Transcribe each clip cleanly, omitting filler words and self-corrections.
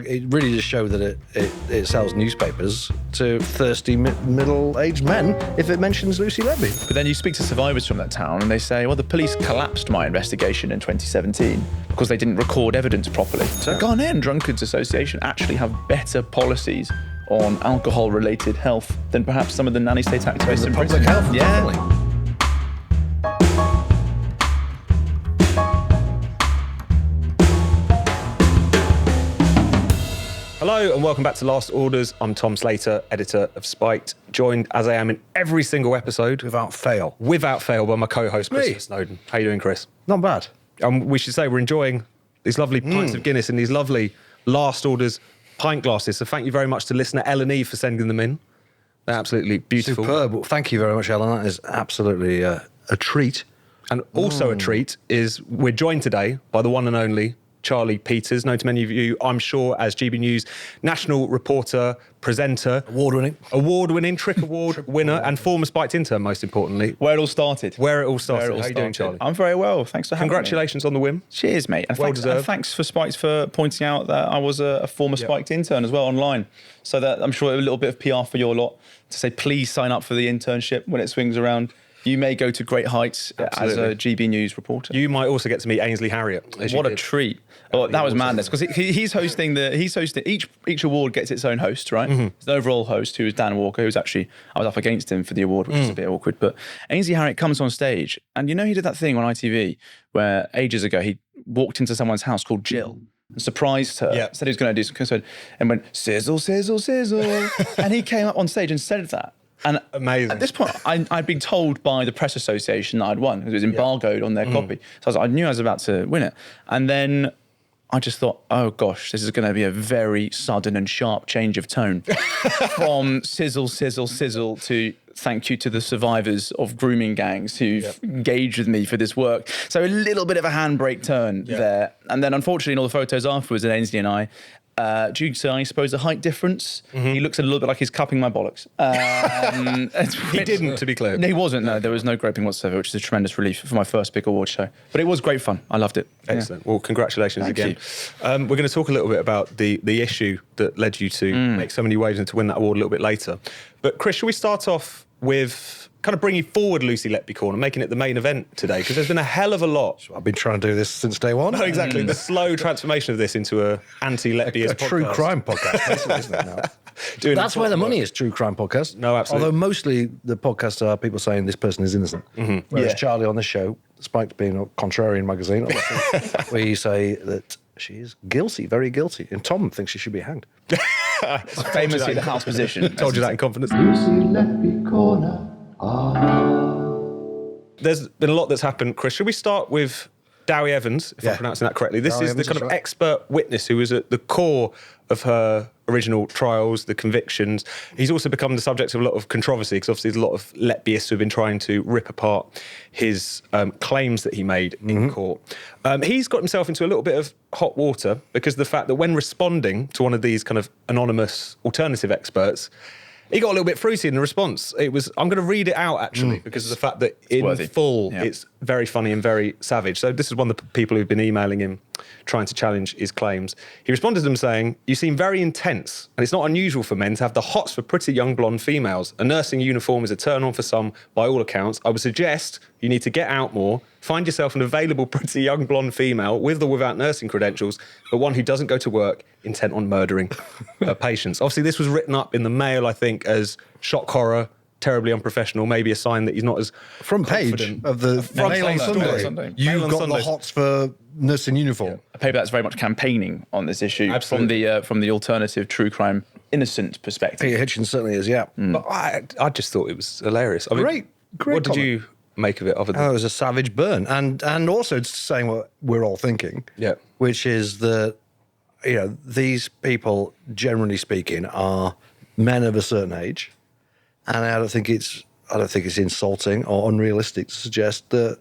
It really does show that it sells newspapers to thirsty middle-aged men if it mentions Lucy Letby. But then you speak to survivors from that town and they say, well, the police collapsed my investigation in 2017 because they didn't record evidence properly. So the Ghana Drunkards Association actually have better policies on alcohol-related health than perhaps some of the nanny state activists in public prison. health, Yeah. definitely. Hello and welcome back to Last Orders. I'm Tom Slater, editor of Spiked, joined as I am in every single episode Without fail. by my co-host Chris Snowdon. How you doing, Chris? Not bad. We should say we're enjoying these lovely pints of Guinness in these lovely Last Orders pint glasses. So thank you very much to listener Ellen for sending them in. They're absolutely beautiful. Superb. Well, thank you very much, Ellen. That is absolutely a treat. And also a treat is we're joined today by the one and only Charlie Peters, known to many of you, I'm sure, as GB News national reporter, presenter. Award-winning, Trick Award winner, and former Spiked intern, most importantly. Where it all started. How are you doing, Charlie? I'm very well, thanks for having me. Congratulations on the win. Cheers, mate. And Well thanks, deserved. and thanks for Spiked for pointing out that I was a former Spiked intern as well online. So that I'm sure a little bit of PR for your lot to say, please sign up for the internship when it swings around. You may go to great heights as a GB News reporter. You might also get to meet Ainsley Harriott. What a treat. Oh, that was madness, because he's hosting each award gets its own host, right? There's an overall host who is Dan Walker, who's actually, I was up against him for the award, which is a bit awkward, but Ainsley Harriott comes on stage, and you know he did that thing on ITV where ages ago he walked into someone's house called Jill and surprised her, said he was going to do some concert, and went, sizzle, sizzle, sizzle, and he came up on stage and said that. And amazing. At this point, I'd been told by the press association that I'd won, because it was embargoed on their copy. So I knew I was about to win it. And then I just thought, oh gosh, this is going to be a very sudden and sharp change of tone from sizzle, sizzle, sizzle to thank you to the survivors of grooming gangs who've engaged with me for this work. So a little bit of a handbrake turn there. And then unfortunately, in all the photos afterwards, and Ainsley and I, due to, I suppose, a height difference, he looks a little bit like he's cupping my bollocks. He didn't, to be clear. No, he wasn't. No, there was no groping whatsoever, which is a tremendous relief for my first big award show. But it was great fun. I loved it. Excellent. Well, congratulations again. We're going to talk a little bit about the issue that led you to make so many waves and to win that award a little bit later. But Chris, shall we start off with kind of bringing forward Lucy Letby Corner, making it the main event today? Because there's been a hell of a lot. I've been trying to do this since day one. No, exactly. The slow transformation of this into a anti-Letbyist podcast. True crime podcast, basically, isn't it now? That's where the money is, true crime podcast. No, absolutely. Although mostly the podcasts are people saying this person is innocent. Whereas Charlie on this show, Spiked being a contrarian magazine, obviously, we say that she is guilty, very guilty. And Tom thinks she should be hanged. Famously the house position. Told you that in confidence. Lucy Letby Corner. There's been a lot that's happened, Chris. Should we start with Dowie Evans, if I'm pronouncing that correctly? This Dowie is Evans, the kind of that's right. expert witness who was at the core of her original trials, the convictions. He's also become the subject of a lot of controversy because obviously there's a lot of Letbyists who have been trying to rip apart his claims that he made in court. He's got himself into a little bit of hot water because of the fact that when responding to one of these kind of anonymous alternative experts, he got a little bit fruity in the response. I'm going to read it out, actually, because of the fact that in full, it's very funny and very savage. So this is one of the people who've been emailing him, trying to challenge his claims. He responded to them saying, "You seem very intense, and it's not unusual for men to have the hots for pretty young blonde females. A nursing uniform is a turn-on for some, by all accounts. I would suggest you need to get out more, find yourself an available pretty young blonde female, with or without nursing credentials, but one who doesn't go to work intent on murdering her patients." Obviously, this was written up in the Mail, I think, as shock horror, terribly unprofessional, maybe a sign that he's not as Front page confident. of the Front Mail on page Sunday. Sunday. You've Mail on got Sunday. the hots for nursing uniform. A paper that's very much campaigning on this issue Absolutely. from the alternative true crime innocent perspective. Peter Hitchens certainly is, But I just thought it was hilarious. I mean, Great what did comment. you make of it? Other than Oh, it was a savage burn. And also saying what we're all thinking, which is that, you know, these people, generally speaking, are men of a certain age. And I don't think it's insulting or unrealistic to suggest that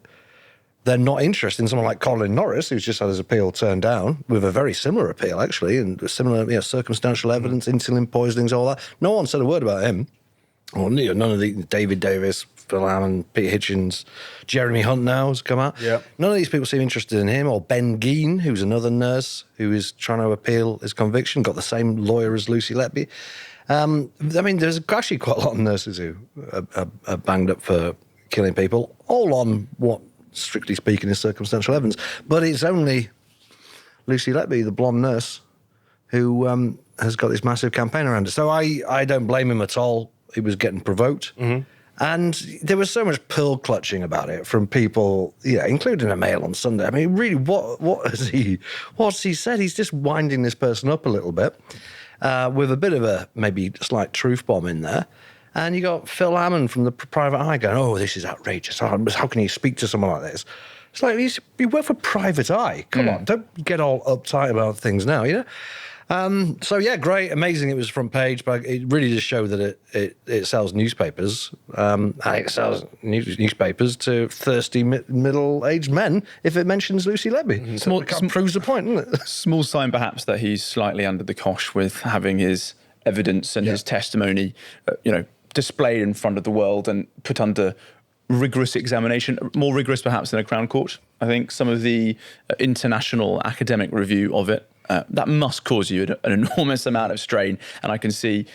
they're not interested in someone like Colin Norris, who's just had his appeal turned down, with a very similar appeal, actually, and similar circumstantial evidence, insulin poisonings, all that. No one said a word about him. Or none of the David Davis, Phil Hammond, Peter Hitchens, Jeremy Hunt now has come out. Yeah. None of these people seem interested in him. Or Ben Geen, who's another nurse who is trying to appeal his conviction, got the same lawyer as Lucy Letby. I mean, there's actually quite a lot of nurses who are banged up for killing people, all on what, strictly speaking, is circumstantial evidence. But it's only Lucy Letby, the blonde nurse, who has got this massive campaign around it. So I don't blame him at all. He was getting provoked. Mm-hmm. And there was so much pearl clutching about it from people, including a Mail on Sunday. I mean, really, what's he said? He's just winding this person up a little bit with a bit of a maybe slight truth bomb in there. And you got Phil Hammond from the Private Eye going, "Oh, this is outrageous. How can you speak to someone like this?" It's like, you work for Private Eye. Come on, don't get all uptight about things now, So yeah, great, amazing. It was front page, but it really does show that it sells newspapers. And it sells newspapers to thirsty middle-aged men if it mentions Lucy Letby. So it proves the point, doesn't it? Small sign, perhaps, that he's slightly under the cosh with having his evidence and his testimony, displayed in front of the world and put under rigorous examination, more rigorous perhaps than a Crown Court. I think some of the international academic review of it, that must cause you an enormous amount of strain. And I can see,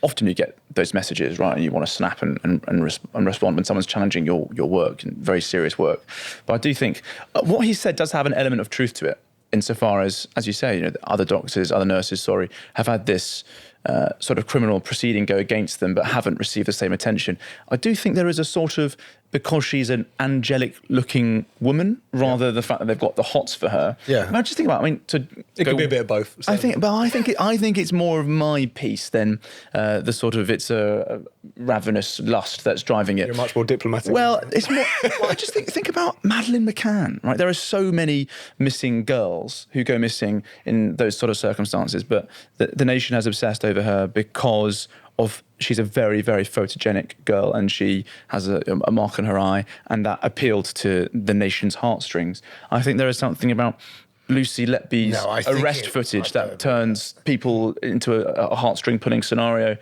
often you get those messages, right, and you want to snap and respond when someone's challenging your work, and very serious work. But I do think what he said does have an element of truth to it, insofar as you say, other nurses, have had this sort of criminal proceeding go against them but haven't received the same attention. I do think there is a sort of, because she's an angelic-looking woman, rather than the fact that they've got the hots for her. Yeah. I just think about, it could be a bit of both. So. I think it's more of my piece than the sort of, it's a ravenous lust that's driving it. You're much more diplomatic. Well, it's more. I just think about Madeleine McCann, right? There are so many missing girls who go missing in those sort of circumstances, but the nation has obsessed over her because she's a very, very photogenic girl, and she has a mark on her eye, and that appealed to the nation's heartstrings. I think there is something about Lucy Letby's arrest footage that turns people into a heartstring-pulling scenario.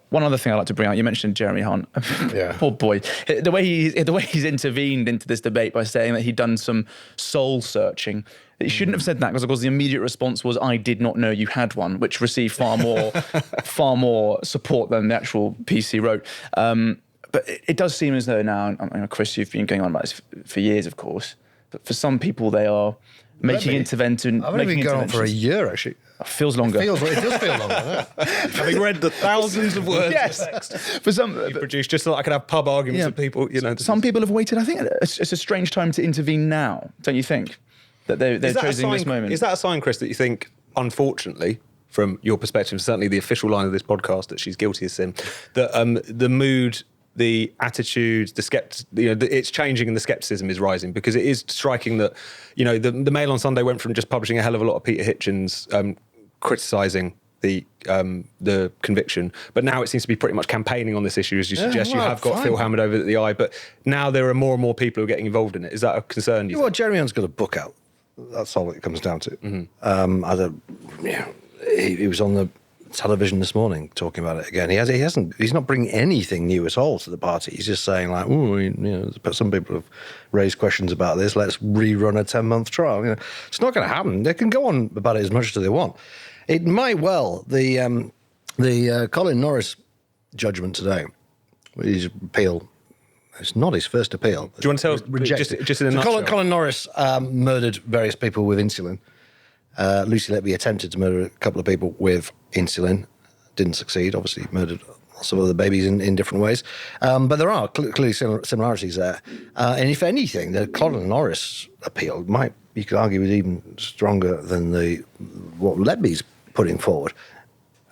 One other thing I'd like to bring out, you mentioned Jeremy Hunt. Yeah. Poor boy. The way he's intervened into this debate by saying that he'd done some soul searching. He shouldn't have said that, because of course the immediate response was, "I did not know you had one," which received far more support than the actual piece he wrote. But it does seem as though now, Chris, you've been going on about this for years, of course, but for some people they are making interventions. I've only been going on for a year, actually. It feels longer. It does feel longer. Having read the thousands of words for some you produced, just so that I could have pub arguments with people. Some people have waited. I think it's a strange time to intervene now, don't you think? That they're choosing this moment. Is that a sign, Chris, that you think, unfortunately, from your perspective, certainly the official line of this podcast, that she's guilty of sin, that the mood, the attitude, it's changing and the scepticism is rising? Because it is striking that, the Mail on Sunday went from just publishing a hell of a lot of Peter Hitchens criticising the conviction, but now it seems to be pretty much campaigning on this issue, as you suggest. You have got Phil Hammond over at the Eye, but now there are more and more people who are getting involved in it. Is that a concern? Jeremy Hunt's got a book out. That's all it comes down to. Mm-hmm. He was on the television this morning talking about it again. He's not bringing anything new at all to the party. He's just saying like, some people have raised questions about this. Let's rerun a 10-month trial. It's not going to happen. They can go on about it as much as they want. It might well. The Colin Norris judgment today, his appeal. It's not his first appeal. Do you want to tell just in a nutshell? Colin Norris murdered various people with insulin. Lucy Letby attempted to murder a couple of people with insulin. Didn't succeed. Obviously, murdered lots of other babies in different ways. But there are clearly similarities there. And if anything, the Colin Norris appeal you could argue, was even stronger than what Letby's putting forward.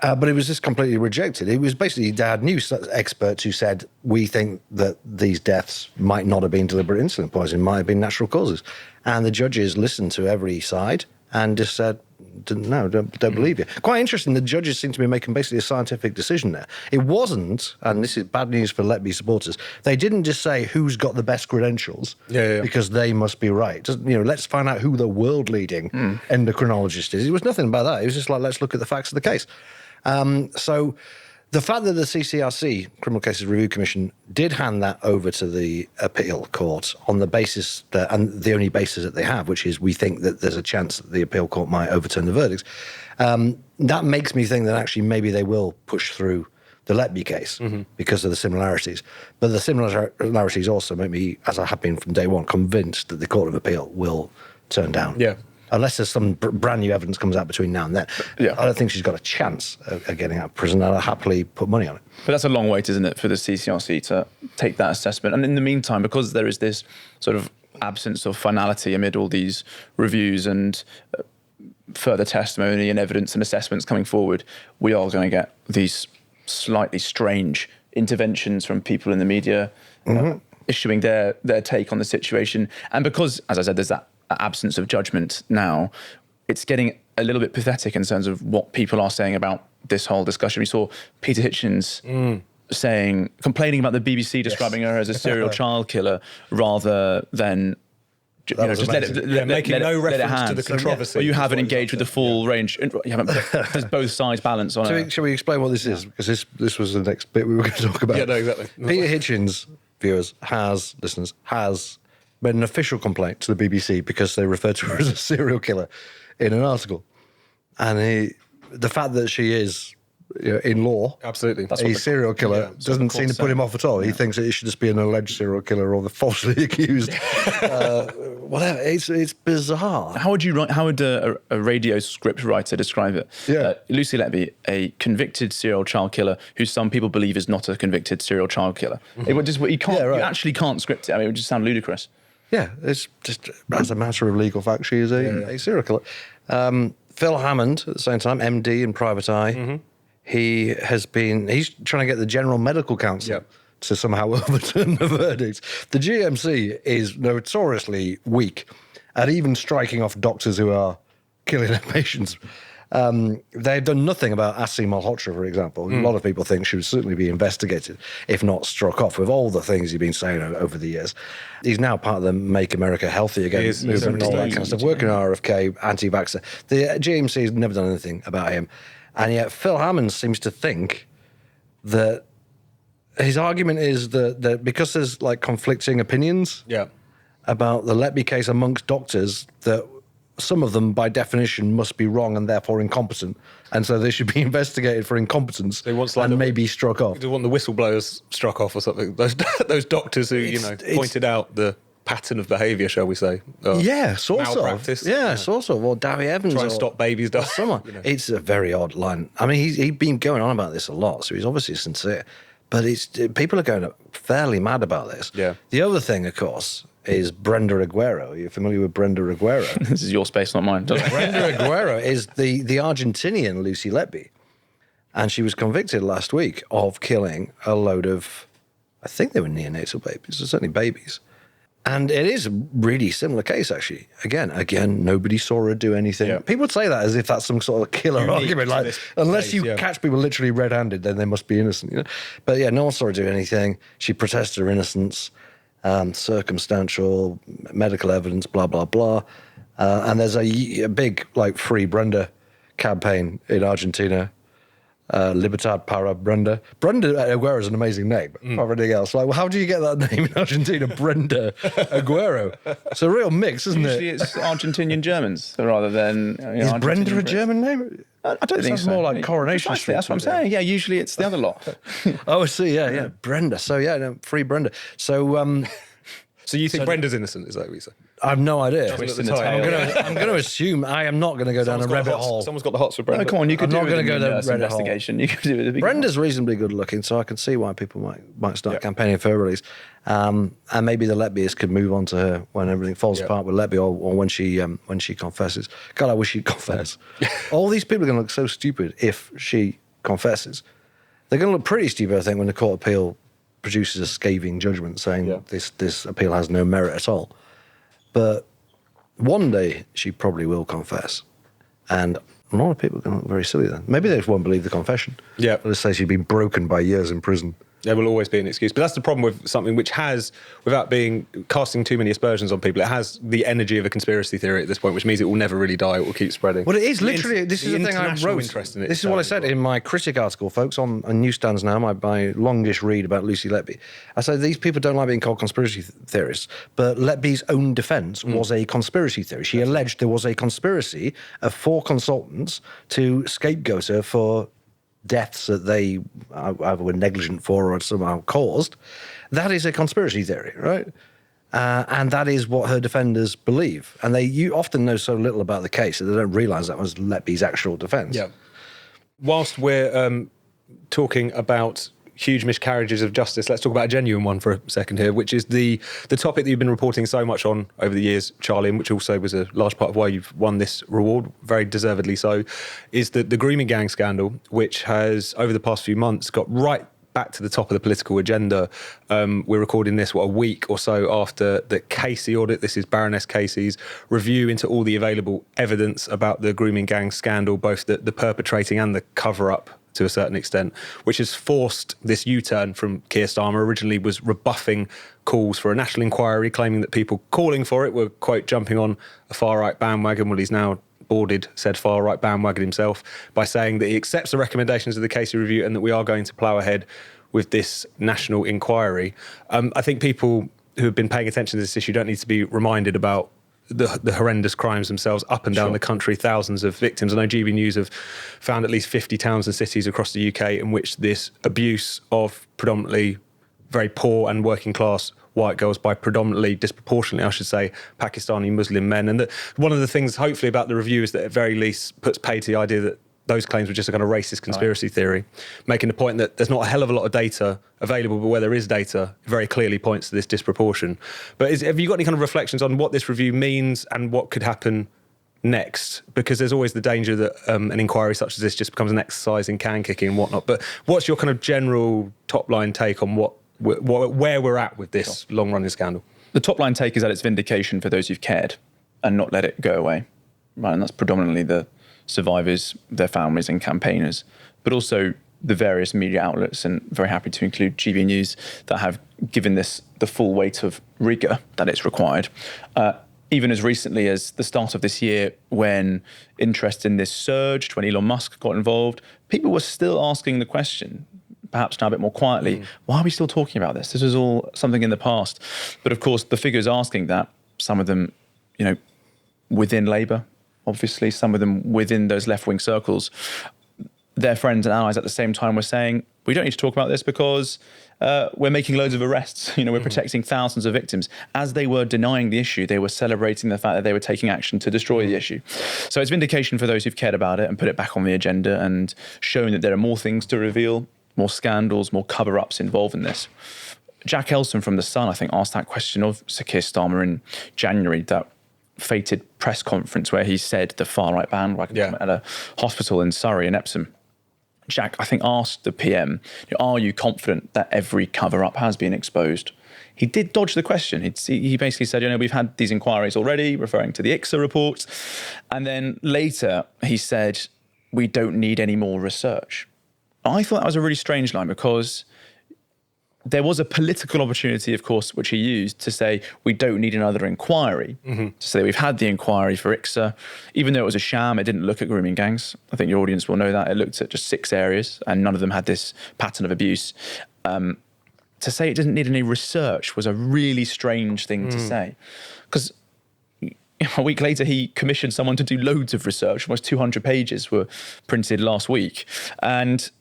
But it was just completely rejected. It was basically had news experts who said, we think that these deaths might not have been deliberate insulin poisoning, might have been natural causes. And the judges listened to every side and just said, no, don't believe you. Quite interesting, the judges seem to be making basically a scientific decision there. It wasn't, and this is bad news for Letby supporters, they didn't just say who's got the best credentials because they must be right. Let's find out who the world-leading endocrinologist is. It was nothing about that. It was just like, let's look at the facts of the case. So The fact that the CCRC, Criminal Cases Review Commission, did hand that over to the appeal court on the basis that, and the only basis that they have, which is we think that there's a chance that the appeal court might overturn the verdicts, that makes me think that actually maybe they will push through the Letby case because of the similarities. But the similarities also make me, as I have been from day one, convinced that the Court of Appeal will turn down. Yeah. Unless there's some brand new evidence comes out between now and then. Yeah. I don't think she's got a chance of getting out of prison, and I'll happily put money on it. But that's a long wait, isn't it, for the CCRC to take that assessment? And in the meantime, because there is this sort of absence of finality amid all these reviews and further testimony and evidence and assessments coming forward, we are going to get these slightly strange interventions from people in the media issuing their take on the situation. And because, as I said, there's that absence of judgment now, it's getting a little bit pathetic in terms of what people are saying about this whole discussion. We saw Peter Hitchens complaining about the BBC describing her as a serial child killer rather than just making no reference to the controversy. Or you haven't engaged with the full range. You haven't. There's both sides balance on it. Shall we explain what this is? Because this was the next bit we were going to talk about. Yeah, no, exactly. Peter Hitchens, listeners, has made an official complaint to the BBC because they referred to her as a serial killer in an article. And the fact that she is, in law, absolutely, a serial killer doesn't seem to put him off at all. He thinks that it should just be an alleged serial killer or the falsely accused. Whatever. It's bizarre. How would a radio script writer describe it? Yeah. Lucy Letby, a convicted serial child killer who some people believe is not a convicted serial child killer. It would just, you actually can't script it. I mean, it would just sound ludicrous. Yeah, it's just as a matter of legal fact, she is a serial killer. Phil Hammond, at the same time, MD in Private Eye, he's trying to get the General Medical Council to somehow overturn the verdict. The GMC is notoriously weak at even striking off doctors who are killing their patients. They've done nothing about Asi Malhotra, for example. A lot of people think she would certainly be investigated, if not struck off, with all the things he's been saying over the years. He's now part of the Make America Healthy Again movement and all that kind of stuff, working on RFK, anti-vaxxer. The GMC has never done anything about him. And yet Phil Hammond seems to think that his argument is that because there's like conflicting opinions about the Letby case amongst doctors, that some of them, by definition, must be wrong and therefore incompetent, and so they should be investigated for incompetence and maybe struck off. They want the whistleblowers struck off or something. Those doctors who pointed out the pattern of behaviour, shall we say? Sort malpractice. of. Yeah, sort of. Or Darry Evans. Try and stop babies dying. Someone. It's a very odd line. I mean, he's been going on about this a lot, so he's obviously sincere. But people are going fairly mad about this. Yeah. The other thing, of course, is Brenda Aguero. Are you familiar with Brenda Aguero? This is your space, not mine. Brenda Aguero is the Argentinian Lucy Letby. And she was convicted last week of killing a load of, I think they were neonatal babies, or certainly babies. And it is a really similar case, actually. Again, nobody saw her do anything. Yeah. People would say that as if that's some sort of killer argument. Like, unless you catch people literally red-handed, then they must be innocent. But yeah, no one saw her do anything. She protested her innocence, circumstantial, medical evidence, blah, blah, blah. And there's a big, Free Brenda campaign in Argentina. Libertad para Brenda. Brenda Aguero is an amazing name, for anything else. How do you get that name in Argentina, Brenda Aguero? It's a real mix, isn't it? Usually it's Argentinian Germans rather than. Is Brenda a German name? I don't think so. More like Coronation Street. That's what I'm saying. Yeah, usually it's the other lot. Oh, I see. Yeah. Brenda. So Free Brenda. So. So you think Brenda's innocent? Is that what you say? I have no idea. I'm going to assume I am not going to go down a rabbit hole. Someone's got the hots for Brenda. No, come on, you could I'm do not going to go down a investigation. You could do it at the Brenda's reasonably good looking, so I can see why people might start campaigning for her release. And maybe the Letbys could move on to her when everything falls apart with Letby, or when she confesses. God, I wish she'd confess. All these people are going to look so stupid if she confesses. They're going to look pretty stupid, I think, when the Court of Appeal produces a scathing judgment saying this appeal has no merit at all. But one day she probably will confess. And a lot of people are going to look very silly then. Maybe they just won't believe the confession. Yeah. Let's say she'd been broken by years in prison. There will always be an excuse. But that's the problem with something which has, without casting too many aspersions on people, it has the energy of a conspiracy theory at this point, which means it will never really die. It will keep spreading. Well, it is literally, this is the thing I wrote. Interest in it This is what I said in my critic article, folks, on newsstands now, my longish read about Lucy Letby. I said these people don't like being called conspiracy theorists, but Letby's own defence was a conspiracy theory. She alleged there was a conspiracy of 4 consultants to scapegoat her for deaths that they either were negligent for or somehow caused. That is a conspiracy theory, right? And that is what her defenders believe. And you often know so little about the case that they don't realise that was Letby's actual defence. Yeah. Whilst we're talking about huge miscarriages of justice, let's talk about a genuine one for a second here, which is the topic that you've been reporting so much on over the years, Charlie, and which also was a large part of why you've won this reward, very deservedly so, is the grooming gang scandal, which has, over the past few months, got right back to the top of the political agenda. We're recording this, a week or so after the Casey audit. This is Baroness Casey's review into all the available evidence about the grooming gang scandal, both the perpetrating and the cover-up to a certain extent, which has forced this U-turn from Keir Starmer. Originally was rebuffing calls for a national inquiry, claiming that people calling for it were, quote, jumping on a far-right bandwagon. Well, he's now boarded said far-right bandwagon himself by saying that he accepts the recommendations of the Casey review and that we are going to plough ahead with this national inquiry. I think people who have been paying attention to this issue don't need to be reminded about the horrendous crimes themselves up and down the country, thousands of victims. I know GB News have found at least 50 towns and cities across the UK in which this abuse of predominantly very poor and working class white girls by predominantly, disproportionately, I should say, Pakistani Muslim men. And one of the things, hopefully, about the review is that at very least puts pay to the idea that those claims were just a kind of racist conspiracy theory, making the point that there's not a hell of a lot of data available, but where there is data, it very clearly points to this disproportion. But have you got any kind of reflections on what this review means and what could happen next? Because there's always the danger that an inquiry such as this just becomes an exercise in can kicking and whatnot. But what's your kind of general top-line take on where we're at with this long-running scandal? The top-line take is that it's vindication for those who've cared and not let it go away. Right, and that's predominantly the survivors, their families and campaigners, but also the various media outlets, and very happy to include GB News, that have given this the full weight of rigour that it's required. Even as recently as the start of this year, when interest in this surged, when Elon Musk got involved, people were still asking the question, perhaps now a bit more quietly, why are we still talking about this? This was all something in the past. But of course, the figures asking that, some of them, within Labour, obviously, some of them within those left-wing circles, their friends and allies at the same time were saying, we don't need to talk about this because we're making loads of arrests. We're protecting thousands of victims. As they were denying the issue, they were celebrating the fact that they were taking action to destroy the issue. So it's vindication for those who've cared about it and put it back on the agenda and shown that there are more things to reveal, more scandals, more cover-ups involved in this. Jack Elson from The Sun, I think, asked that question of Sir Keir Starmer in January, that fated press conference where he said the far-right bandwagon at a hospital in Surrey, in Epsom. Jack, I think, asked the PM, are you confident that every cover-up has been exposed? He did dodge the question. He basically said, we've had these inquiries already, referring to the ICSA reports. And then later he said, we don't need any more research. I thought that was a really strange line, because there was a political opportunity, of course, which he used to say, we don't need another inquiry. To say we've had the inquiry for ICSA. Even though it was a sham, it didn't look at grooming gangs. I think your audience will know that. It looked at just 6 areas and none of them had this pattern of abuse. To say it didn't need any research was a really strange thing to say. Because a week later, he commissioned someone to do loads of research. Almost 200 pages were printed last week. And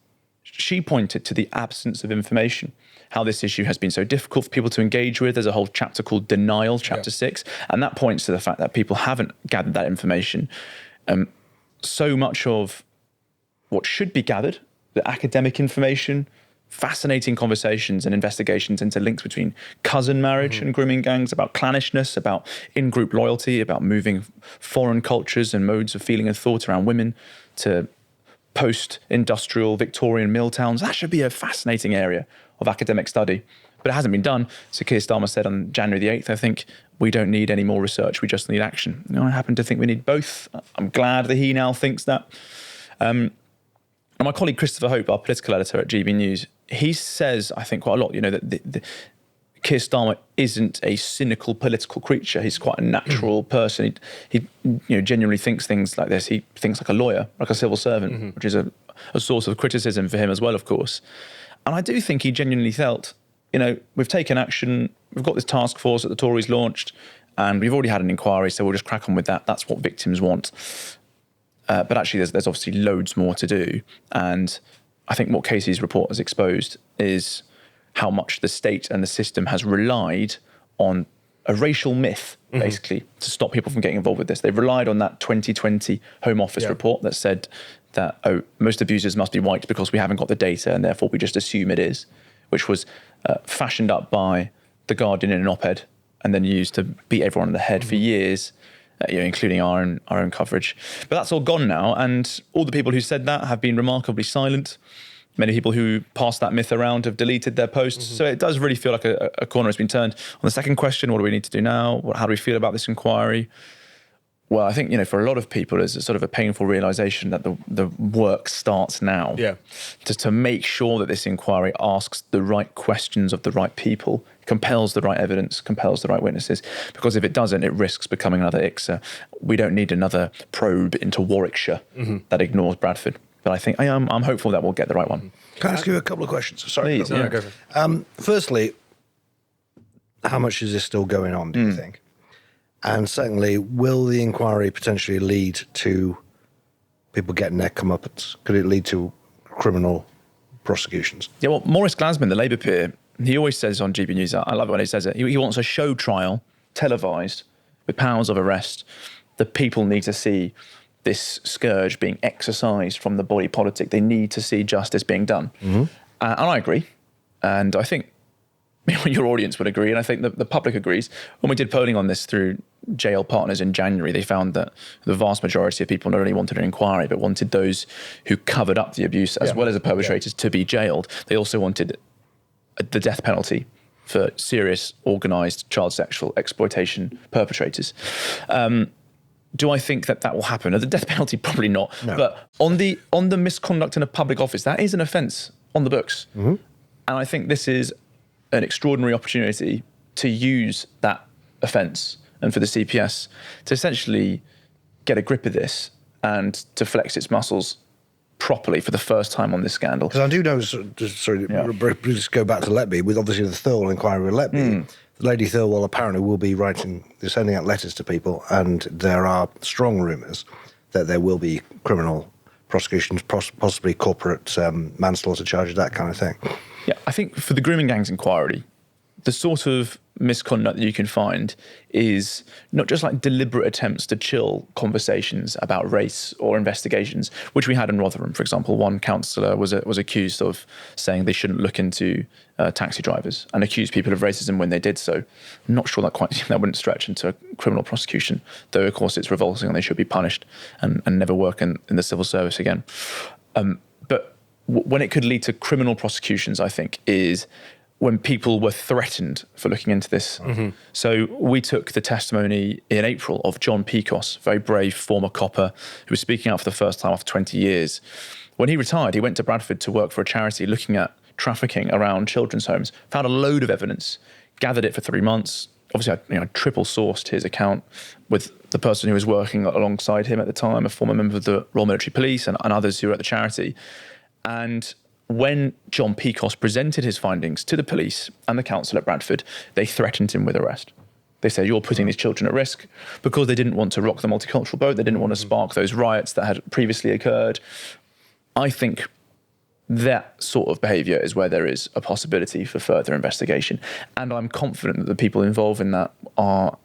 she pointed to the absence of information, how this issue has been so difficult for people to engage with. There's a whole chapter called Denial, chapter 6, and that points to the fact that people haven't gathered that information. So much of what should be gathered, the academic information, fascinating conversations and investigations into links between cousin marriage and grooming gangs, about clannishness, about in-group loyalty, about moving foreign cultures and modes of feeling and thought around women to post-industrial Victorian mill towns. That should be a fascinating area of academic study, but it hasn't been done. So Keir Starmer said on January the 8th, I think, we don't need any more research, we just need action. I happen to think we need both. I'm glad that he now thinks that. And my colleague Christopher Hope, our political editor at GB News, he says, I think, quite a lot, that Keir Starmer isn't a cynical political creature. He's quite a natural person. He genuinely thinks things like this. He thinks like a lawyer, like a civil servant, which is a source of criticism for him as well, of course. And I do think he genuinely felt, we've taken action, we've got this task force that the Tories launched, and we've already had an inquiry, so we'll just crack on with that. That's what victims want. But actually, there's obviously loads more to do. And I think what Casey's report has exposed is how much the state and the system has relied on a racial myth, basically, to stop people from getting involved with this. They've relied on that 2020 Home Office report that said that, most abusers must be white because we haven't got the data and therefore we just assume it is, which was fashioned up by The Guardian in an op-ed and then used to beat everyone on the head for years, including our own coverage. But that's all gone now, and all the people who said that have been remarkably silent. Many people who passed that myth around have deleted their posts. So it does really feel like a corner has been turned. On the second question, what do we need to do now? How do we feel about this inquiry? Well, I think, for a lot of people, it's a sort of a painful realisation that the work starts now. Yeah. To make sure that this inquiry asks the right questions of the right people, compels the right evidence, compels the right witnesses. Because if it doesn't, it risks becoming another ICSA. We don't need another probe into Warwickshire that ignores Bradford. But I think I'm hopeful that we'll get the right one. Can I ask you a couple of questions? Sorry. Please, Go for it. Firstly, how much is this still going on, do you think? And secondly, will the inquiry potentially lead to people getting their comeuppance? Could it lead to criminal prosecutions? Yeah, well, Maurice Glasman, the Labour peer, he always says on GB News, I love it when he says it, he wants a show trial, televised, with powers of arrest. The people need to see this scourge being exercised from the body politic. They need to see justice being done. And I agree. And I think your audience would agree. And I think the public agrees. When we did polling on this through Jail Partners in January, they found that the vast majority of people not only wanted an inquiry, but wanted those who covered up the abuse as well as the perpetrators to be jailed. They also wanted the death penalty for serious, organised child sexual exploitation perpetrators. Do I think that will happen? The death penalty, probably not. No. But on the misconduct in a public office, that is an offence on the books. And I think this is an extraordinary opportunity to use that offence and for the CPS to essentially get a grip of this and to flex its muscles properly for the first time on this scandal. Because I do know, just go back to Letby, with obviously the Thirlwall inquiry with Letby. Lady Thirlwall apparently will be sending out letters to people, and there are strong rumours that there will be criminal prosecutions, possibly corporate manslaughter charges, that kind of thing. Yeah, I think for the grooming gangs inquiry, the sort of misconduct that you can find is not just like deliberate attempts to chill conversations about race or investigations, which we had in Rotherham, for example. One councillor was accused of saying they shouldn't look into taxi drivers and accused people of racism when they did so. I'm not sure that wouldn't stretch into a criminal prosecution, though of course it's revolting and they should be punished and never work in the civil service again. But when it could lead to criminal prosecutions, I think, is when people were threatened for looking into this. So we took the testimony in April of John Pecos, very brave former copper who was speaking out for the first time after 20 years. When he retired, he went to Bradford to work for a charity looking at trafficking around children's homes, found a load of evidence, gathered it for 3 months. Obviously, I triple sourced his account with the person who was working alongside him at the time, a former member of the Royal Military Police and others who were at the charity. And when John Pecos presented his findings to the police and the council at Bradford, they threatened him with arrest. They said, you're putting these children at risk, because they didn't want to rock the multicultural boat. They didn't want to spark those riots that had previously occurred. I think that sort of behaviour is where there is a possibility for further investigation. And I'm confident that the people involved in that are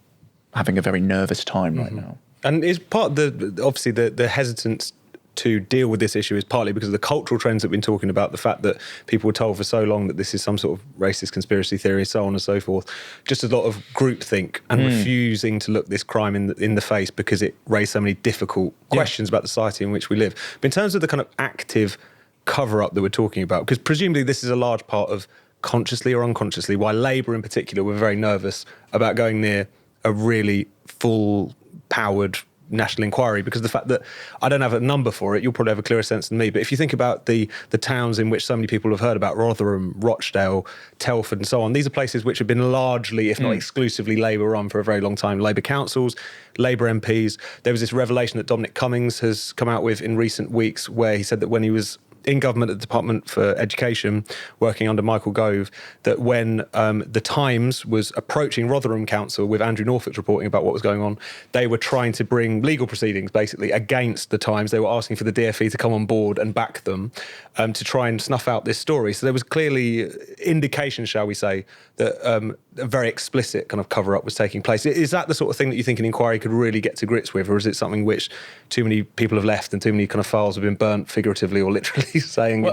having a very nervous time right now. And is part of the hesitance to deal with this issue is partly because of the cultural trends that we've been talking about, the fact that people were told for so long that this is some sort of racist conspiracy theory, so on and so forth. Just a lot of groupthink and refusing to look this crime in the face because it raised so many difficult questions about the society in which we live. But in terms of the kind of active cover-up that we're talking about, because presumably this is a large part of, consciously or unconsciously, why Labour in particular were very nervous about going near a really full-powered national inquiry, because the fact that I don't have a number for it, you'll probably have a clearer sense than me. But if you think about the towns in which so many people have heard about, Rotherham, Rochdale, Telford and so on, these are places which have been largely, if not exclusively, Labour run for a very long time. Labour councils, Labour MPs. There was this revelation that Dominic Cummings has come out with in recent weeks, where he said that when he was in government at the Department for Education, working under Michael Gove, that when the Times was approaching Rotherham Council with Andrew Norfolk's reporting about what was going on, they were trying to bring legal proceedings, basically, against the Times. They were asking for the DfE to come on board and back them to try and snuff out this story. So there was clearly indication, shall we say, that a very explicit kind of cover-up was taking place. Is that the sort of thing that you think an inquiry could really get to grips with, or is it something which too many people have left and too many kind of files have been burnt figuratively or literally? Saying,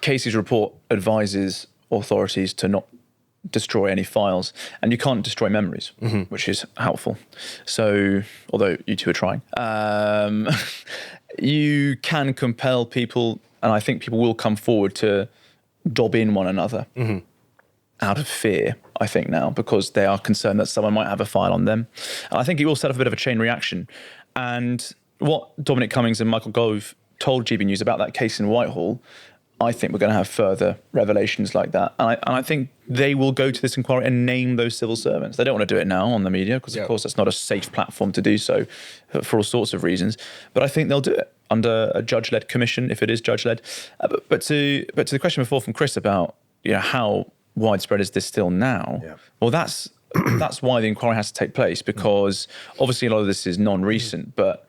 Casey's report advises authorities to not destroy any files, and you can't destroy memories, which is helpful. So, although you two are trying, you can compel people, and I think people will come forward to dob in one another out of fear, I think now, because they are concerned that someone might have a file on them. And I think it will set off a bit of a chain reaction. And what Dominic Cummings and Michael Gove told GB News about that case in Whitehall, I think we're going to have further revelations like that. And I think they will go to this inquiry and name those civil servants. They don't want to do it now on the media because, of course, that's not a safe platform to do so for all sorts of reasons. But I think they'll do it under a judge-led commission, if it is judge-led. But to the question before from Chris about how widespread is this still now? Yeah. Well, that's why the inquiry has to take place, because obviously a lot of this is non-recent, but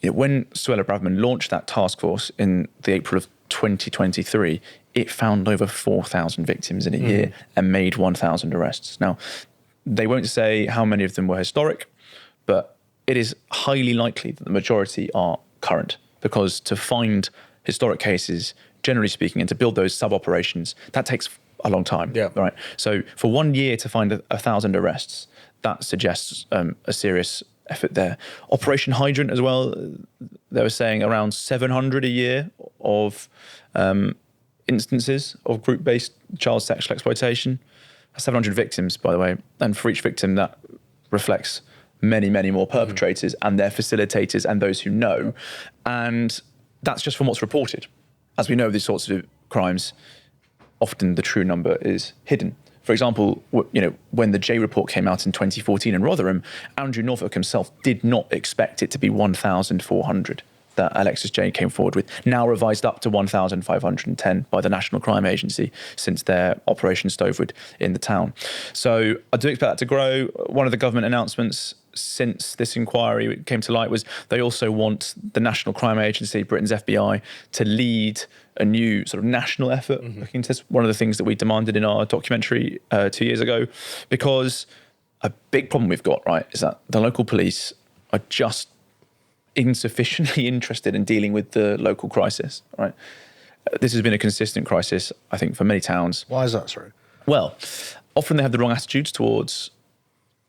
when Suella Braverman launched that task force in the April of 2023, it found over 4,000 victims in a year and made 1,000 arrests. Now, they won't say how many of them were historic, but it is highly likely that the majority are current, because to find historic cases, generally speaking, and to build those sub-operations, that takes a long time. Yeah. Right. So for 1 year to find 1,000 arrests, that suggests a serious effort there. Operation Hydrant as well, they were saying around 700 a year of instances of group-based child sexual exploitation. 700 victims, by the way, and for each victim that reflects many, many more perpetrators and their facilitators and those who know. And that's just from what's reported. As we know, these sorts of crimes, often the true number is hidden. For example, when the J report came out in 2014 in Rotherham, Andrew Norfolk himself did not expect it to be 1,400 that Alexis J came forward with, now revised up to 1,510 by the National Crime Agency since their Operation Stovewood in the town. So I do expect that to grow. One of the government announcements since this inquiry came to light was they also want the National Crime Agency, Britain's FBI, to lead a new sort of national effort looking into this. One of the things that we demanded in our documentary 2 years ago, because a big problem we've got, right, is that the local police are just insufficiently interested in dealing with the local crisis, right? This has been a consistent crisis, I think, for many towns. Why is that, sorry? Well, often they have the wrong attitudes towards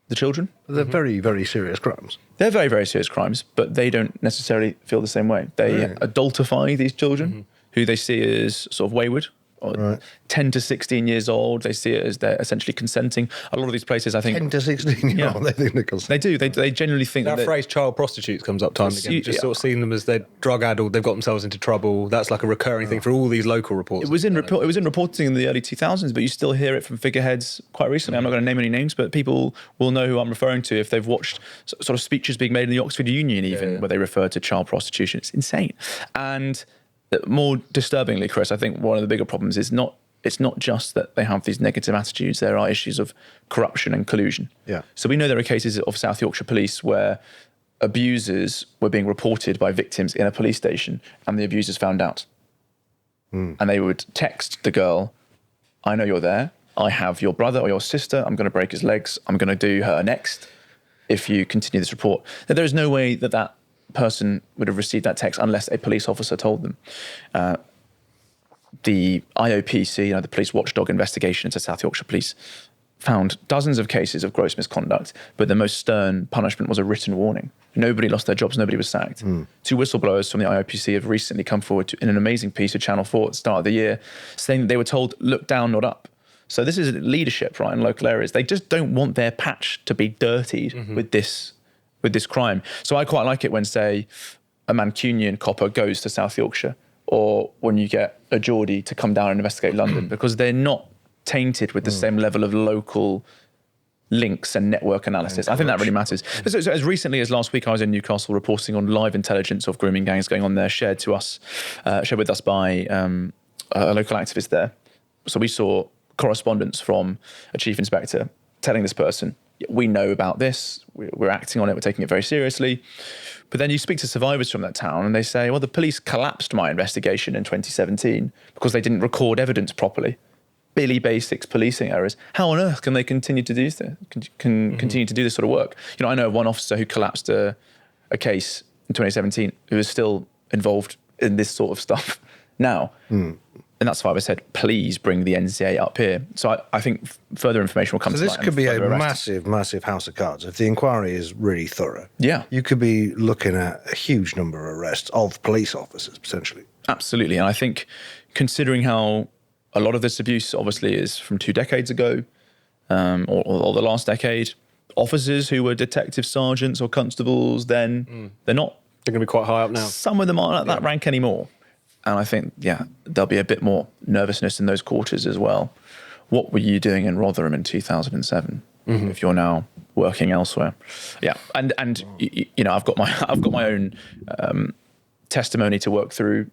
the children. They're very, very serious crimes. They're very, very serious crimes, but they don't necessarily feel the same way. They adultify these children, who they see as sort of wayward, or 10 to 16 years old. They see it as they're essentially consenting. A lot of these places, I think... 10 to 16 years old, they think they're consenting. They do. They generally think that phrase child prostitutes comes up time and again. Just sort of seeing them as they're drug-addled, they've got themselves into trouble. That's like a recurring thing for all these local reports. It was in reporting in the early 2000s, but you still hear it from figureheads quite recently. I'm not going to name any names, but people will know who I'm referring to if they've watched sort of speeches being made in the Oxford Union where they refer to child prostitution. It's insane. And more disturbingly, Chris, I think one of the bigger problems is it's not just that they have these negative attitudes. There are issues of corruption and collusion. Yeah. So we know there are cases of South Yorkshire Police where abusers were being reported by victims in a police station and the abusers found out. And they would text the girl, I know you're there. I have your brother or your sister. I'm going to break his legs. I'm going to do her next if you continue this report. Now, there is no way that person would have received that text unless a police officer told them. The IOPC, the police watchdog investigation into South Yorkshire Police, found dozens of cases of gross misconduct, but the most stern punishment was a written warning. Nobody lost their jobs, nobody was sacked. 2 whistleblowers from the IOPC have recently come forward in an amazing piece of Channel 4 at the start of the year, saying that they were told, look down, not up. So this is leadership, right, in local areas. They just don't want their patch to be dirtied with this with this crime. So I quite like it when, say, a Mancunian copper goes to South Yorkshire, or when you get a Geordie to come down and investigate London, because they're not tainted with the same level of local links and network analysis. I think that really matters. So as recently as last week, I was in Newcastle reporting on live intelligence of grooming gangs going on there, shared with us by a local activist there. So we saw correspondence from a chief inspector telling this person, we know about this, we're acting on it, we're taking it very seriously. But then you speak to survivors from that town and they say, well, the police collapsed my investigation in 2017 because they didn't record evidence properly. Billy Basics policing errors. How on earth can they continue to do this? Continue to do this sort of work? You know, I know one officer who collapsed a case in 2017 who is still involved in this sort of stuff now. And that's why I said, please bring the NCA up here. So I think further information will come to light. So this could be a massive house of cards. If the inquiry is really thorough, you could be looking at a huge number of arrests of police officers, potentially. Absolutely. And I think considering how a lot of this abuse obviously is from 2 decades ago, or the last decade, officers who were detective sergeants or constables then, they're not. They're going to be quite high up now. Some of them aren't at that rank anymore. And I think, there'll be a bit more nervousness in those quarters as well. What were you doing in Rotherham in 2007 if you're now working elsewhere? Yeah, and you know, I've got my own testimony to work through,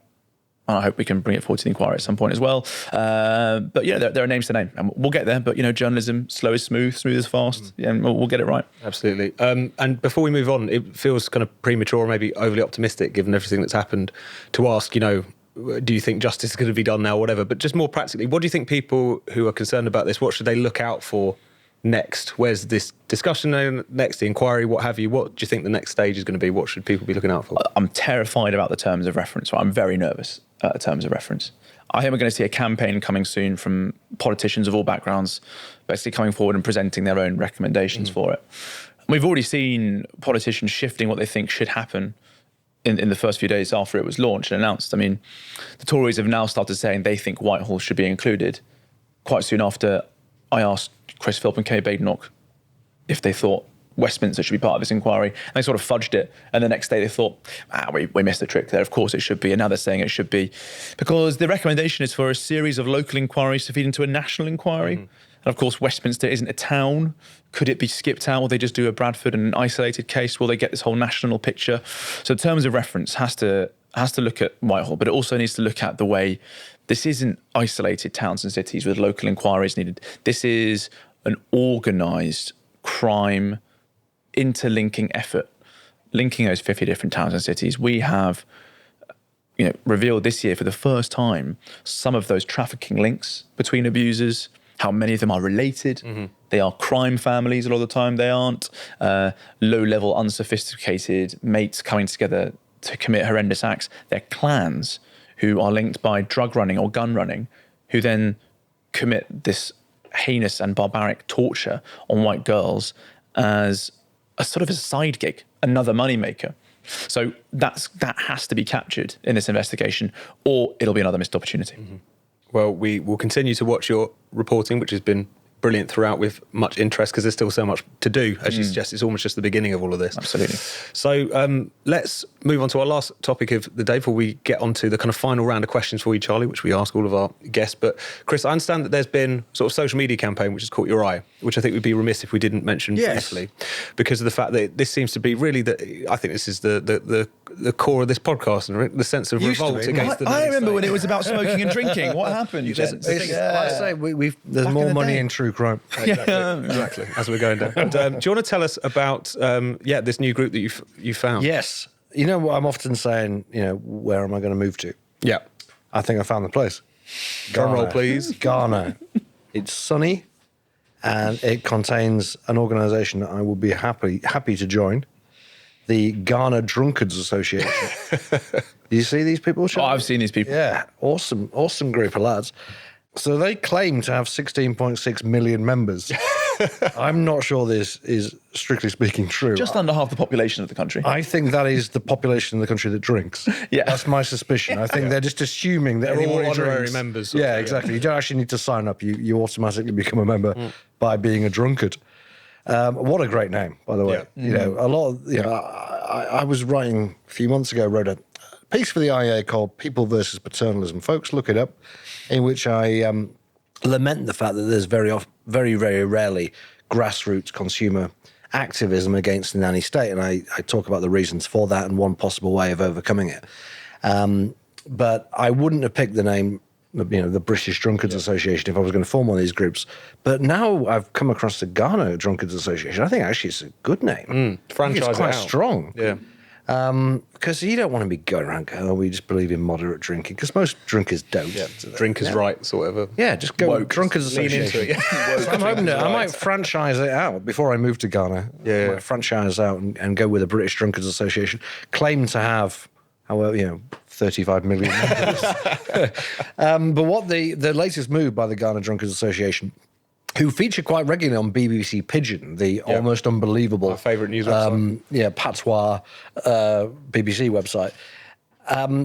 and I hope we can bring it forward to the inquiry at some point as well. But there are names to name, and we'll get there. But journalism, slow is smooth, smooth is fast, and we'll get it right. Absolutely. And before we move on, it feels kind of premature, or maybe overly optimistic, given everything that's happened, to ask, do you think justice is going to be done now, or whatever? But just more practically, what do you think people who are concerned about this, what should they look out for next? Where's this discussion next, the inquiry, what have you? What do you think the next stage is going to be? What should people be looking out for? I'm terrified about the terms of reference. I'm very nervous at the terms of reference. I think we're going to see a campaign coming soon from politicians of all backgrounds, basically coming forward and presenting their own recommendations for it. We've already seen politicians shifting what they think should happen in the first few days after it was launched and announced. I mean, the Tories have now started saying they think Whitehall should be included. Quite soon after, I asked Chris Philp and Kay Badenoch if they thought Westminster should be part of this inquiry. And they sort of fudged it. And the next day they thought, we missed the trick there. Of course it should be. And now they're saying it should be. Because the recommendation is for a series of local inquiries to feed into a national inquiry. And of course, Westminster isn't a town. Could it be skipped out? Will they just do a Bradford and an isolated case? Will they get this whole national picture? So terms of reference has to look at Whitehall, but it also needs to look at the way this isn't isolated towns and cities with local inquiries needed. This is an organised crime interlinking effort, linking those 50 different towns and cities. We have revealed this year for the first time some of those trafficking links between abusers, how many of them are related. They are crime families a lot of the time. They aren't low-level, unsophisticated mates coming together to commit horrendous acts. They're clans who are linked by drug running or gun running, who then commit this heinous and barbaric torture on white girls as a sort of a side gig, another moneymaker. So that has to be captured in this investigation, or it'll be another missed opportunity. Well, we will continue to watch your reporting, which has been brilliant throughout, with much interest, because there's still so much to do. As you suggest, it's almost just the beginning of all of this. Absolutely. So let's move on to our last topic of the day before we get on to the kind of final round of questions for you, Charlie, which we ask all of our guests. But Chris, I understand that there's been sort of social media campaign which has caught your eye, which I think would be remiss if we didn't mention briefly, because of the fact that this seems to be really I think this is the core of this podcast, and the sense of revolt against the... I remember when it was about smoking and drinking. What happened? Like I say, there's more money in true crime. Exactly, as we're going down. And, do you want to tell us about this new group that you found? Yes. You know what I'm often saying, where am I going to move to? Yeah. I think I found the place. Drum roll, please. Ghana. It's sunny, and it contains an organisation that I will be happy to join. The Ghana Drunkards Association. Do you see these people? Oh, I've seen these people. Yeah, awesome group of lads. So they claim to have 16.6 million members. I'm not sure this is, strictly speaking, true. Just under half the population of the country. I think that is the population of the country that drinks. Yeah. That's my suspicion. I think they're just assuming that they're all anybody honorary drinks. members. Yeah, exactly. You don't actually need to sign up. You automatically become a member by being a drunkard. What a great name, by the way. You know, a lot of, I was writing a few months ago, wrote a piece for the IA called People versus Paternalism. Folks, look it up, in which I lament the fact that there's very, very rarely grassroots consumer activism against the nanny state. And I talk about the reasons for that and one possible way of overcoming it. But I wouldn't have picked the name, you know, the British Drunkards Association if I was going to form one of these groups. But now I've come across the Ghana Drunkards Association. I think actually it's a good name. Franchise it's quite it out. strong. Yeah. Because you don't want to be going around going, oh, we just believe in moderate drinking. Because most drinkers don't. Yeah. Drinkers' rights or whatever. Yeah, just go Woke. Drunkards Lean into Association. it. So I'm hoping I might franchise it out before I move to Ghana. I might franchise out and go with the British Drunkards Association. Claim to have, however, 35 million members. But what the latest move by the Ghana Drunkards Association, who feature quite regularly on BBC Pigeon, the almost unbelievable... Our favourite news website. patois BBC website.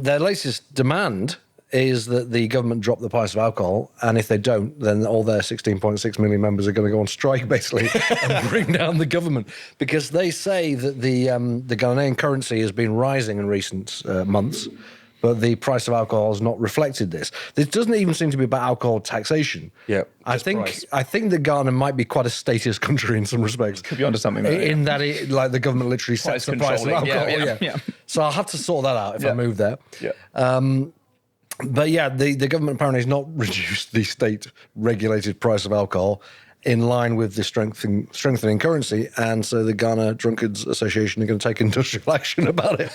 Their latest demand is that the government drop the price of alcohol, and if they don't, then all their 16.6 million members are going to go on strike, basically, and bring down the government. Because they say that the Ghanaian currency has been rising in recent months, but the price of alcohol has not reflected this. This doesn't even seem to be about alcohol taxation. Yeah, I think that Ghana might be quite a status country in some respects. Could be onto something there. In that, the government literally sets the price of alcohol. Yeah. So I'll have to sort that out if I move there. Yeah. But yeah, the government apparently has not reduced the state-regulated price of alcohol in line with the strengthening currency, and so the Ghana Drunkards Association are going to take industrial action about it.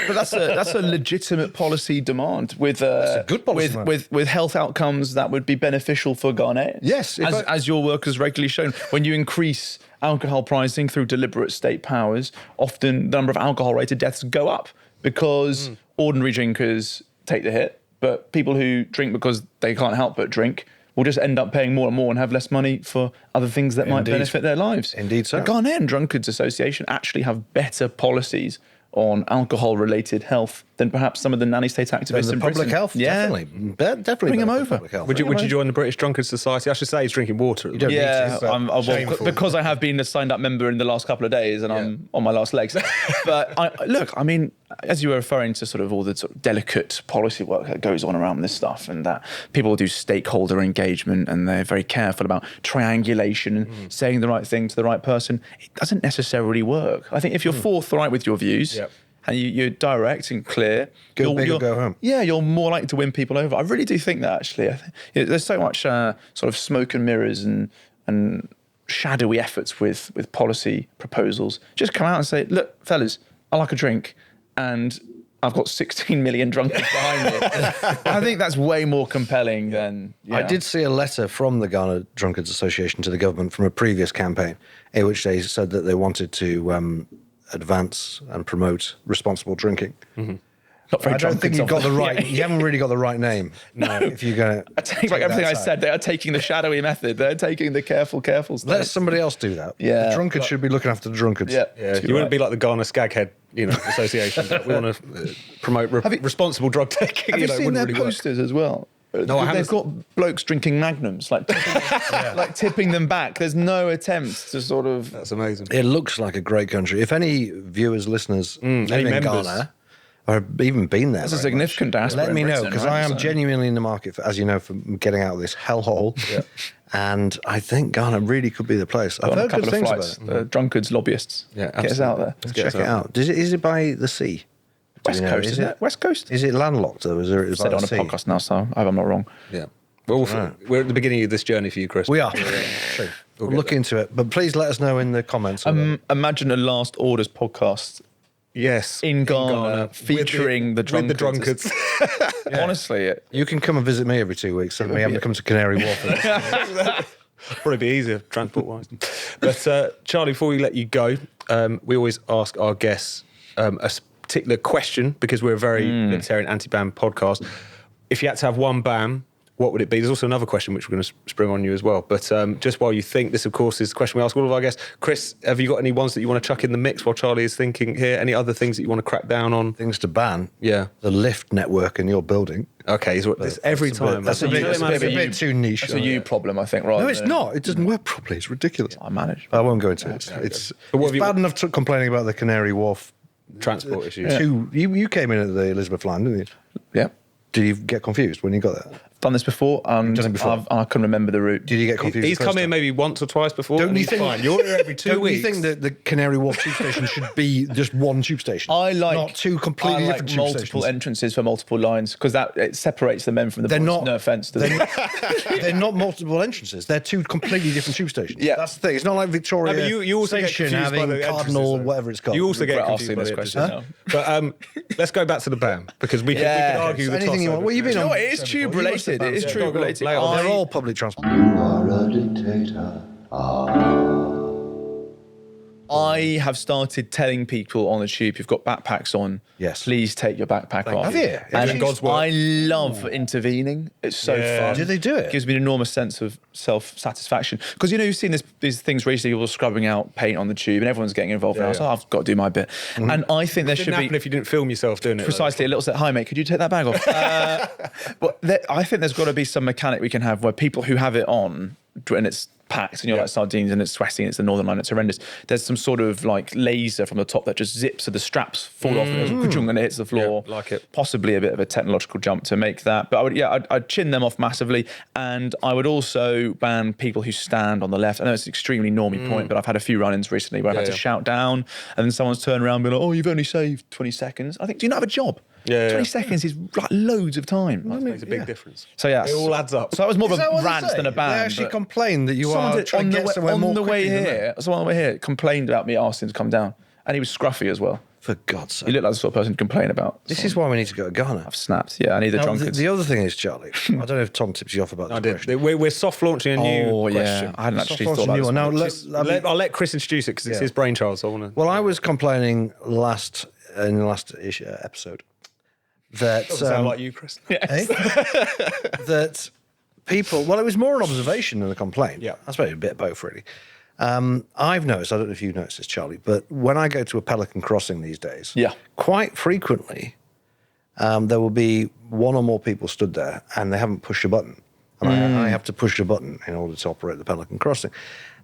But that's a legitimate policy demand with a good policy demand. with health outcomes that would be beneficial for Ghanaians. Yes, as your work has regularly shown, when you increase alcohol pricing through deliberate state powers, often the number of alcohol-related deaths go up because ordinary drinkers take the hit, but people who drink because they can't help but drink will just end up paying more and more and have less money for other things that might benefit their lives. Indeed so. The Ghanaian Drunkards Association actually have better policies on alcohol-related health than perhaps some of the nanny state activists the in public Britain. health, definitely. Definitely Bring 'em better over. public health. Would you join the British Drunkards Society? I should say he's drinking water. You don't need to. Shameful. because I have been a signed-up member in the last couple of days and I'm on my last legs. But I mean, as you were referring to sort of all the sort of delicate policy work that goes on around this stuff, and that people do stakeholder engagement and they're very careful about triangulation and saying the right thing to the right person, it doesn't necessarily work. I think if you're forthright with your views, and you're direct and clear, Go big or go home. Yeah, you're more likely to win people over. I really do think that, actually. There's so much sort of smoke and mirrors and shadowy efforts with policy proposals. Just come out and say, look, fellas, I like a drink, and I've got 16 million drunkards behind me. I think that's way more compelling than... I did see a letter from the Ghana Drunkards Association to the government from a previous campaign in which they said that they wanted to... advance and promote responsible drinking. Not very I don't think you've got the right. Yeah. You haven't really got the right name. No, if you're going to. I take back everything I said. They are taking the shadowy method. They're taking the careful stuff. Let somebody else do that. Yeah. The drunkards should be looking after the drunkards. Yeah. You wouldn't be like the Ghana Skaghead, association. But we want to promote responsible drug taking. Have you seen their really posters as well? No, I haven't. They've got blokes drinking Magnums, like tipping them back. There's no attempt to sort of... That's amazing. It looks like a great country. If any viewers, listeners, live in members. Ghana, or have even been there, That's a significant diaspora let me in know, Britain, because right? I am So- genuinely in the market, for, as you know, for getting out of this hellhole. And I think Ghana really could be the place. I've on a heard couple good of things flights. about it. The drunkards lobbyists. Yeah, Get us out there. Check it out. Is it by the sea? Do West you know? Coast, isn't it? West Coast. Is it landlocked, or is it Said by it on the a sea? podcast now, so I hope I'm not wrong. Yeah. We're at the beginning of this journey for you, Chris. We are. True. We'll look into it. But please let us know in the comments. Imagine a Last Orders podcast Yes. in Ghana featuring the With the drunkards. drunkards. Honestly, You can come and visit me every 2 weeks, and we have to come to Canary Wharf. Probably be easier transport-wise. But Charlie, before we let you go, we always ask our guests a particular question, because we're a very libertarian anti-ban podcast. If you had to have one ban, what would it be? There's also another question which we're going to spring on you as well. But just while you think, this, of course, is the question we ask all of our guests. Chris, have you got any ones that you want to chuck in the mix while Charlie is thinking here? Any other things that you want to crack down on? Things to ban. Yeah. The lift network in your building. Okay, this every time. That's a bit too niche. It's a you problem, I think, rather No, it's not. It doesn't work properly. It's ridiculous. I manage. I won't go into it. It's bad enough complaining about the Canary Wharf transport issues. You came in at the Elizabeth line, didn't you? Yeah. Did you get confused when you got there? Done this before, and Done it before? I couldn't remember the route. Did you get confused? He's come in maybe once or twice before. Don't you think? Fine. You're here every 2 weeks. Don't you think that the Canary Wharf tube station should be just one tube station? Not two completely different tube multiple stations. entrances for multiple lines, because it separates the men from the boys. Not. No offence to them. They're not multiple entrances. They're two completely different tube stations. Yeah. That's the thing. It's not like Victoria No, but you also get Station confused by having the Cardinal, entrances, though. whatever it's called. You also get Regret confused asking by this the question entrances. But let's go back to the ban, because we can argue the anything toss you want. over. Well, you've been No, on. it is tube related. It is Yeah, tube go on, related. lay on. They're all public transport. You are a dictator. I have started telling people on the tube who've got backpacks on, Yes. please take your backpack off. Have you? And in God's work. I love intervening. It's so fun. Do they do it? Gives me an enormous sense of self-satisfaction. Because, you've seen these things recently, people scrubbing out paint on the tube and everyone's getting involved now. So I've got to do my bit. And I think there It should didn't be... happen if you didn't film yourself doing it. Precisely, a little set. Hi, mate, could you take that bag off? I think there's got to be some mechanic we can have where people who have it on, and it's packed and you're like sardines and it's sweaty and it's the Northern Line, it's horrendous. There's some sort of like laser from the top that just zips so the straps fall off and it goes and it hits the floor. Yeah, like it. Possibly a bit of a technological jump to make that. But I'd chin them off massively. And I would also ban people who stand on the left. I know it's an extremely normie point, but I've had a few run-ins recently where I've had to shout down and then someone's turned around and been like, oh, you've only saved 20 seconds. I think, do you not have a job? 20 seconds is like loads of time. That makes a big difference. So yeah, It all adds up. So that was more of Is that a what they rant say? than a ban. They actually but complain that you someone are did- trying to get somewhere more quickly than that. Someone on the way here complained about me asking to come down, and he was scruffy as well. For God's sake. He looked like the sort of person to complain about. This is why we need to go to Ghana. I've snapped. Yeah, I need the Now, drunkards. the other thing is, Charlie, I don't know if Tom tips you off about this question. We're soft launching a new question. I hadn't actually Soft thought launch about a new this. one. Now, I'll let Chris introduce it because it's his brainchild, so I want to... well, I was complaining in the last episode that Doesn't sound like you, Chris. that people. Well, it was more an observation than a complaint. Yeah. I suppose a bit of both, really. I've noticed. I don't know if you've noticed this, Charlie, but when I go to a Pelican Crossing these days, quite frequently, there will be one or more people stood there and they haven't pushed a button, and I have to push a button in order to operate the Pelican Crossing.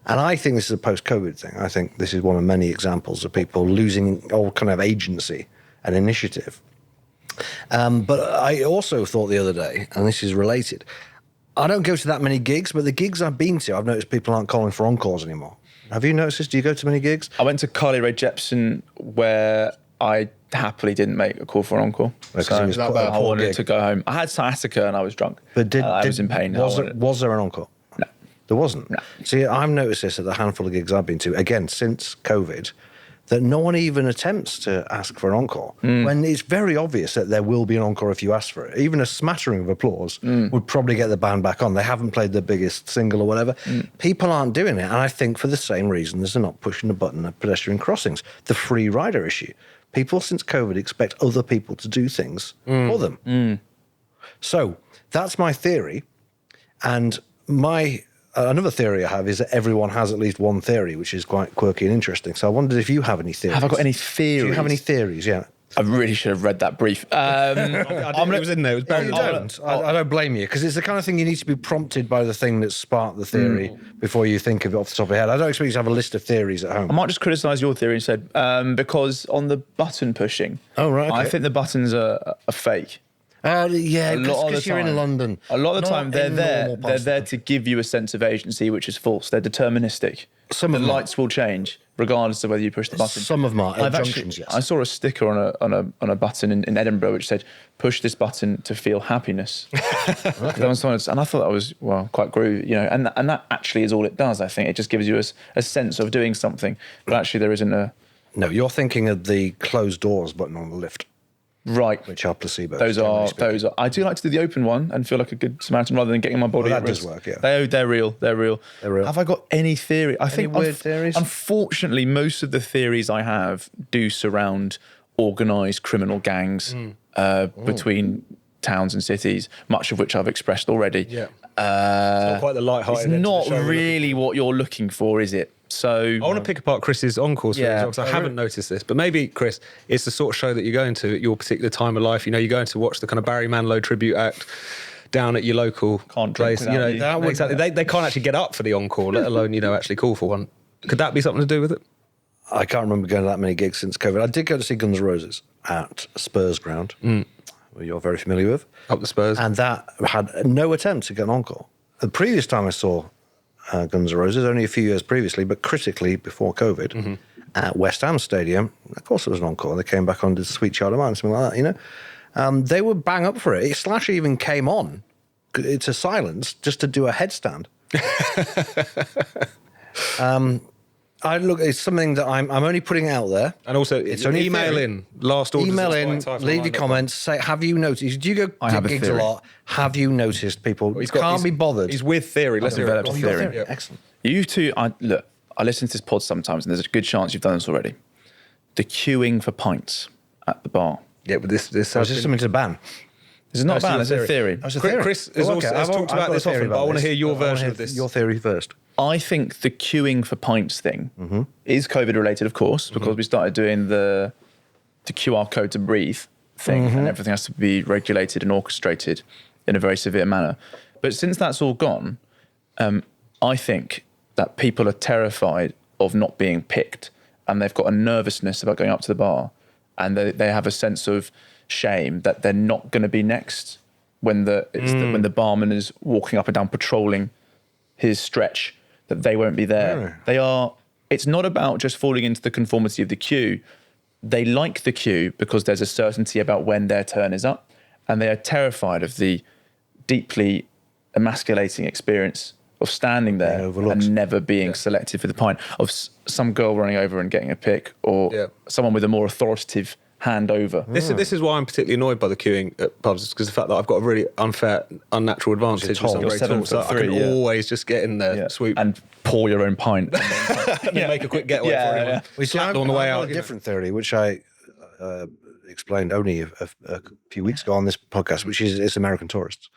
And I think this is a post-COVID thing. I think this is one of many examples of people losing all kind of agency and initiative. But I also thought the other day, and this is related, I don't go to that many gigs, but the gigs I've been to, I've noticed people aren't calling for encores anymore. Have you noticed this? Do you go to many gigs? I went to Carly Rae Jepsen where I happily didn't make a call for an encore. Because So it was quite a I poor wanted gig. to go home. I had sciatica and I was drunk. But I was in pain. Was there an encore? No. There wasn't? No. See, I've noticed this at a handful of gigs I've been to, again, since COVID, that no one even attempts to ask for an encore, when it's very obvious that there will be an encore if you ask for it. Even a smattering of applause would probably get the band back on. They haven't played their biggest single or whatever. People aren't doing it, and I think for the same reason as they're not pushing the button at pedestrian crossings. The free rider issue. People since COVID expect other people to do things for them. So that's my theory, and my... another theory I have is that everyone has at least one theory, which is quite quirky and interesting. So I wondered if you have any theories. Have I got any theories? Do you have any theories? Yeah. I really should have read that brief. It was in there. It was buried. I don't blame you, because it's the kind of thing you need to be prompted by the thing that sparked the theory before you think of it off the top of your head. I don't expect you to have a list of theories at home. I might just criticise your theory instead, because on the button pushing, Oh, right, okay. I think the buttons are fake. Yeah, A lot of because the you're in time. London. A lot of the Not time, they're in there. normal They're parts there of to give you a sense of agency, which is false. They're deterministic. Some the of them are. lights will change regardless of whether you push the button. Some of them are. At I've junctions, yes. I saw a sticker on a button in Edinburgh which said, "Push this button to feel happiness." And I thought that was quite groovy, and that actually is all it does. I think it just gives you a sense of doing something, but actually there isn't a No, you're thinking of the closed doors button on the lift, right. which are placebos. Those generally are. speaking. I do like to do the open one and feel like a good Samaritan rather than getting my body Well, at that does risk. work, yeah. They're real. They're real. They're real. Have I got any theory? I think weird theories? Unfortunately, most of the theories I have do surround organised criminal gangs between towns and cities, much of which I've expressed already. Yeah. It's not quite the light-hearted. It's end to the not show we're really what you're looking for, is it? So I want to pick apart Chris's encore stories because I haven't noticed this. But maybe, Chris, it's the sort of show that you're going to at your particular time of life. You know, you're going to watch the kind of Barry Manilow tribute act down at your local place. You know, exactly. They can't actually get up for the encore, let alone, you know, actually call for one. Could that be something to do with it? I can't remember going to that many gigs since COVID. I did go to see Guns N' Roses at Spurs Ground, where you're very familiar with. Up the Spurs. And that had no attempt to get an encore. The previous time I saw Guns N' Roses, only a few years previously, but critically before COVID, at West Ham Stadium, of course it was an encore. They came back on, did Sweet Child of Mine, something like that, you know. They were bang up for it. Slash even came on to silence just to do a headstand. It's something that I'm only putting out there. And also, it's only email in, last orders. Email in, leave your comments, say, have you noticed, do you go to gigs a lot? Have you noticed people can't be bothered? He's with theory. Let's develop a theory. Yeah. Excellent. You two, I listen to this pod sometimes, and there's a good chance you've done this already. The queuing for pints at the bar. Yeah, but this is this something to ban? This is not bad, it's a theory. Chris has talked about this often, but I want to hear your version of this. Your theory first. I think the queuing for pints thing is COVID related, of course, because we started doing the QR code to breathe thing, and everything has to be regulated and orchestrated in a very severe manner. But since that's all gone, I think that people are terrified of not being picked, and they've got a nervousness about going up to the bar, and they have a sense of shame that they're not going to be next when when the barman is walking up and down patrolling his stretch, that they won't be there. It's not about just falling into the conformity of the queue. They like the queue because there's a certainty about when their turn is up, and they are terrified of the deeply emasculating experience of standing there and never being selected for the pint, of some girl running over and getting a pick, or someone with a more authoritative hand over. This is why I'm particularly annoyed by the queuing at pubs, because the fact that I've got a really unfair, unnatural advantage. So I can always just get in there, swoop, and pour your own pint, and then make a quick getaway for everyone. We slapped on the way out. A different theory, which I explained only a few weeks ago on this podcast, which is it's American tourists.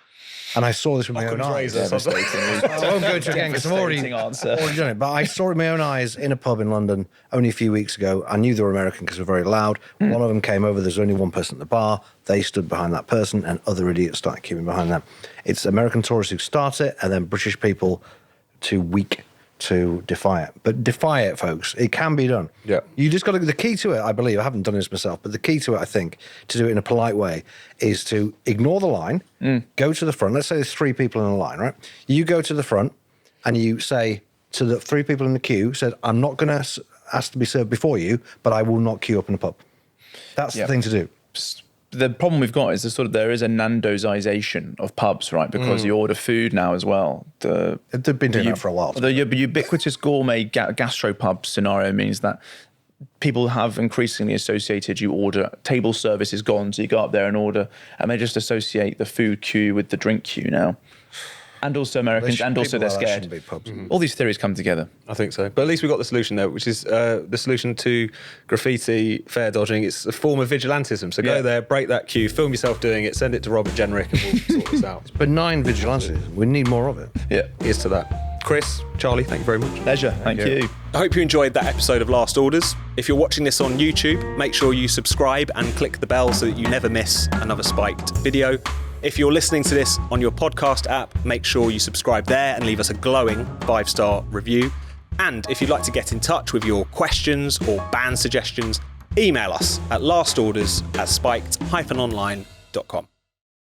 And I saw this with my own eyes. I won't go into it again because I've already done it. But I saw it with my own eyes in a pub in London only a few weeks ago. I knew they were American because they were very loud. One of them came over. There's only one person at the bar. They stood behind that person, and other idiots started queuing behind them. It's American tourists who start it, and then British people too weak to defy it. But defy it, folks. It can be done. Yeah. You just got to, the key to it, I believe, I haven't done this myself, but the key to it, I think, to do it in a polite way, is to ignore the line, go to the front. Let's say there's 3 people in a line, right? You go to the front and you say to the 3 people in the queue, said, I'm not going to ask to be served before you, but I will not queue up in a pub. That's the thing to do. The problem we've got is there is a Nando'sization of pubs, right? Because you order food now as well. They've been doing that for a while. The ubiquitous gourmet gastropub scenario means that people have increasingly associated, you order, table service is gone, so you go up there and order, and they just associate the food queue with the drink queue now. And also Americans, and also they're scared. All these theories come together. I think so. But at least we got the solution there, which is the solution to graffiti, fare dodging. It's a form of vigilantism. So go there, break that queue, film yourself doing it, send it to Robert Jenrick, and we'll sort this out. It's benign vigilantism. We need more of it. Yeah, here's to that. Chris, Charlie, thank you very much. Pleasure. Thank you. I hope you enjoyed that episode of Last Orders. If you're watching this on YouTube, make sure you subscribe and click the bell so that you never miss another Spiked video. If you're listening to this on your podcast app, make sure you subscribe there and leave us a glowing 5-star review. And if you'd like to get in touch with your questions or band suggestions, email us at lastorders@spiked-online.com.